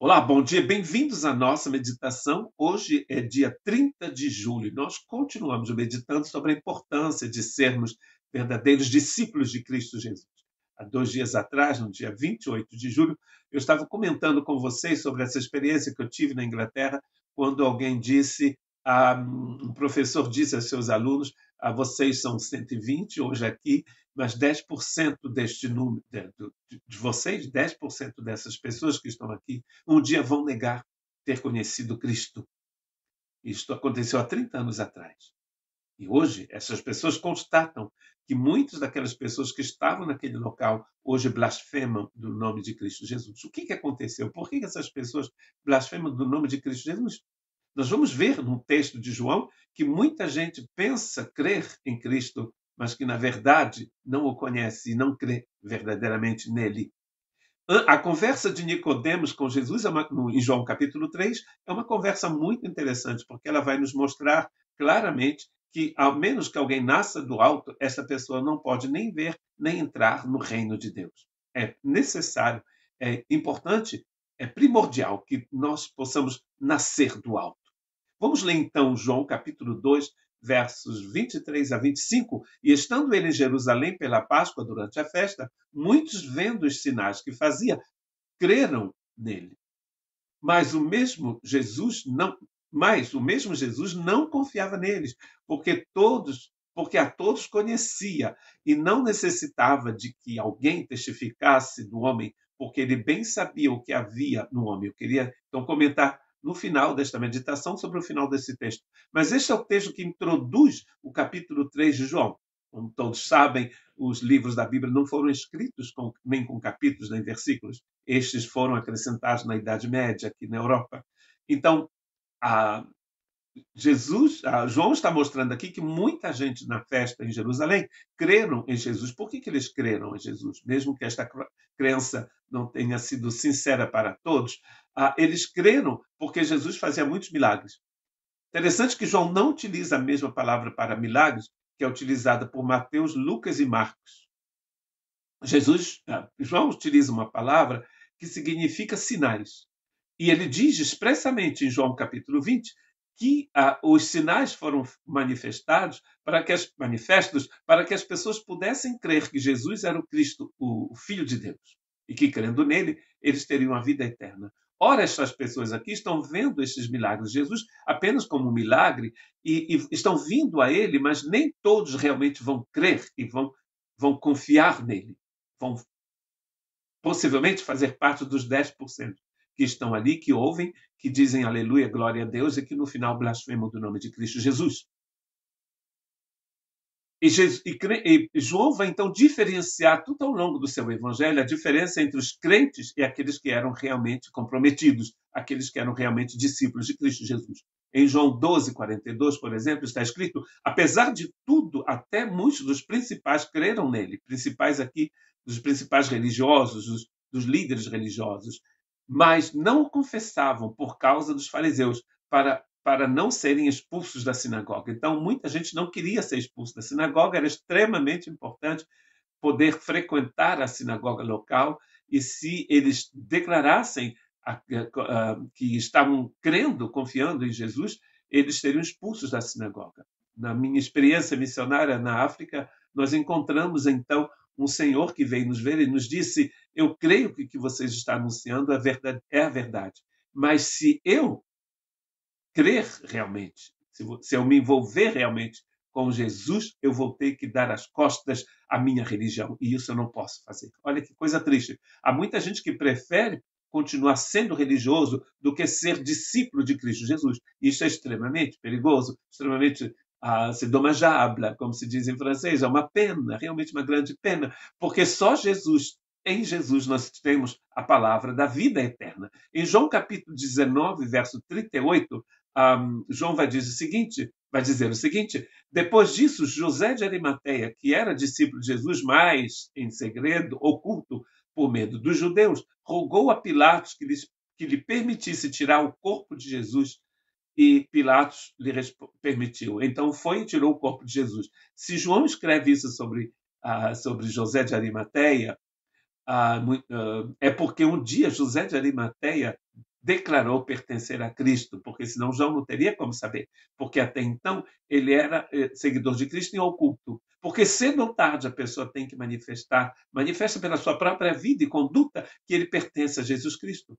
Olá, bom dia, bem-vindos à nossa meditação. Hoje é dia 30 de julho. Nós continuamos meditando sobre a importância de sermos verdadeiros discípulos de Cristo Jesus. Há 2 dias atrás, no dia 28 de julho, eu estava comentando com vocês sobre essa experiência que eu tive na Inglaterra, quando alguém disse, um professor disse a seus alunos, vocês são 120 hoje aqui, mas 10% deste número, de vocês, 10% dessas pessoas que estão aqui, um dia vão negar ter conhecido Cristo. Isto aconteceu há 30 anos atrás. E hoje, essas pessoas constatam que muitas daquelas pessoas que estavam naquele local hoje blasfemam do nome de Cristo Jesus. O que aconteceu? Por que essas pessoas blasfemam do nome de Cristo Jesus? Nós vamos ver no texto de João que muita gente pensa crer em Cristo, mas que, na verdade, não o conhece e não crê verdadeiramente nele. A conversa de Nicodemos com Jesus, em João capítulo 3, é uma conversa muito interessante, porque ela vai nos mostrar claramente que, ao menos que alguém nasça do alto, essa pessoa não pode nem ver, nem entrar no reino de Deus. É necessário, é importante, é primordial que nós possamos nascer do alto. Vamos ler então João capítulo 2, versos 23 a 25. E estando ele em Jerusalém pela Páscoa durante a festa, muitos vendo os sinais que fazia, creram nele. Mas o mesmo Jesus não confiava neles, porque a todos conhecia e não necessitava de que alguém testificasse do homem, porque ele bem sabia o que havia no homem. Eu queria então comentar no final desta meditação sobre o final desse texto. Mas este é o texto que introduz o capítulo 3 de João. Como todos sabem, os livros da Bíblia não foram escritos nem com capítulos nem versículos. Estes foram acrescentados na Idade Média, aqui na Europa. Então, a João está mostrando aqui que muita gente na festa em Jerusalém creram em Jesus. Por que eles creram em Jesus? Mesmo que esta crença não tenha sido sincera para todos, eles creram porque Jesus fazia muitos milagres. Interessante que João não utiliza a mesma palavra para milagres que é utilizada por Mateus, Lucas e Marcos. João utiliza uma palavra que significa sinais. E ele diz expressamente em João capítulo 20 que os sinais foram manifestos para que as pessoas pudessem crer que Jesus era o Cristo, o Filho de Deus, e que crendo nele, eles teriam a vida eterna. Ora, estas pessoas aqui estão vendo estes milagres de Jesus apenas como um milagre e estão vindo a ele, mas nem todos realmente vão crer e vão confiar nele. Vão possivelmente fazer parte dos 10% que estão ali, que ouvem, que dizem aleluia, glória a Deus, e que no final blasfemam do nome de Cristo Jesus. E João vai então diferenciar tudo ao longo do seu evangelho a diferença entre os crentes e aqueles que eram realmente comprometidos, aqueles que eram realmente discípulos de Cristo Jesus. Em João 12:42, por exemplo, está escrito: apesar de tudo, até muitos dos principais creram nele. Principais aqui, dos principais religiosos, dos líderes religiosos, mas não o confessavam por causa dos fariseus, para não serem expulsos da sinagoga. Então, muita gente não queria ser expulso da sinagoga, era extremamente importante poder frequentar a sinagoga local, e se eles declarassem que estavam crendo, confiando em Jesus, eles seriam expulsos da sinagoga. Na minha experiência missionária na África, nós encontramos então um senhor que veio nos ver e nos disse: eu creio que o que vocês estão anunciando é a verdade, mas se eu crer realmente, se eu me envolver realmente com Jesus, eu vou ter que dar as costas à minha religião. E isso eu não posso fazer. Olha que coisa triste. Há muita gente que prefere continuar sendo religioso do que ser discípulo de Cristo Jesus. Isso é extremamente perigoso, extremamente c'est dommageable, como se diz em francês. É uma pena, realmente uma grande pena, porque só em Jesus nós temos a palavra da vida eterna. Em João capítulo 19, verso 38, João vai dizer o seguinte: depois disso, José de Arimateia, que era discípulo de Jesus, mas em segredo, oculto, por medo dos judeus, rogou a Pilatos que lhe permitisse tirar o corpo de Jesus, e Pilatos lhe permitiu. Então foi e tirou o corpo de Jesus. Se João escreve isso sobre José de Arimateia, é porque um dia José de Arimateia declarou pertencer a Cristo, porque senão João não teria como saber, porque até então ele era seguidor de Cristo em oculto. Porque cedo ou tarde a pessoa tem que manifesta pela sua própria vida e conduta que ele pertence a Jesus Cristo.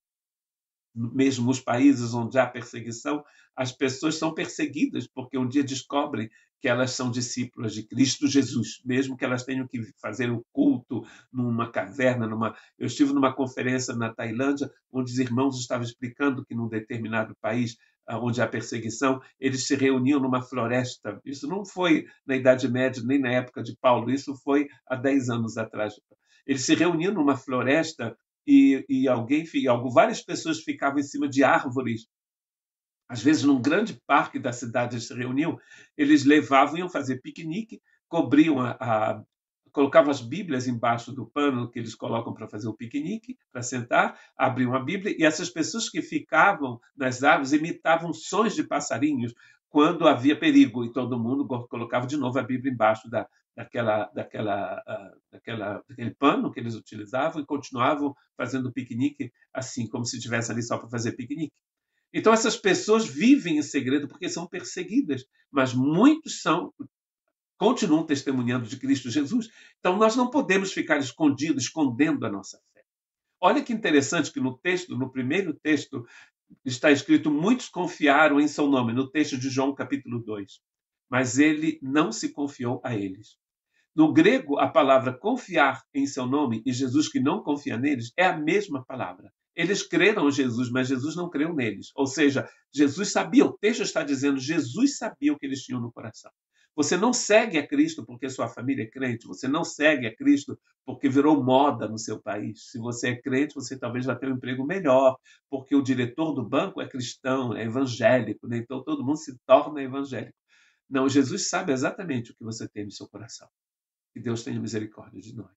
Mesmo os países onde há perseguição, as pessoas são perseguidas porque um dia descobrem que elas são discípulas de Cristo Jesus, mesmo que elas tenham que fazer o culto numa caverna. Eu estive numa conferência na Tailândia, onde os irmãos estavam explicando que num determinado país onde há perseguição, eles se reuniam numa floresta. Isso não foi na Idade Média, nem na época de Paulo, isso foi há 10 anos atrás. Eles se reuniam numa floresta e várias pessoas ficavam em cima de árvores. Às vezes, num grande parque da cidade, eles se reuniam, eles iam fazer piquenique, cobriam colocavam as Bíblias embaixo do pano que eles colocam para fazer o piquenique, para sentar, abriam a Bíblia, e essas pessoas que ficavam nas árvores imitavam sons de passarinhos quando havia perigo, e todo mundo colocava de novo a Bíblia embaixo daquele pano que eles utilizavam e continuavam fazendo piquenique assim, como se estivesse ali só para fazer piquenique. Então, essas pessoas vivem em segredo porque são perseguidas, mas muitos continuam testemunhando de Cristo Jesus. Então, nós não podemos ficar escondidos, escondendo a nossa fé. Olha que interessante que no primeiro texto, está escrito: muitos confiaram em seu nome, no texto de João, capítulo 2. Mas ele não se confiou a eles. No grego, a palavra confiar em seu nome e Jesus que não confia neles é a mesma palavra. Eles creram em Jesus, mas Jesus não creu neles. Ou seja, Jesus sabia, o texto está dizendo, Jesus sabia o que eles tinham no coração. Você não segue a Cristo porque sua família é crente, você não segue a Cristo porque virou moda no seu país. Se você é crente, você talvez vai ter um emprego melhor, porque o diretor do banco é cristão, é evangélico, né? Então todo mundo se torna evangélico. Não, Jesus sabe exatamente o que você tem no seu coração. Que Deus tenha misericórdia de nós.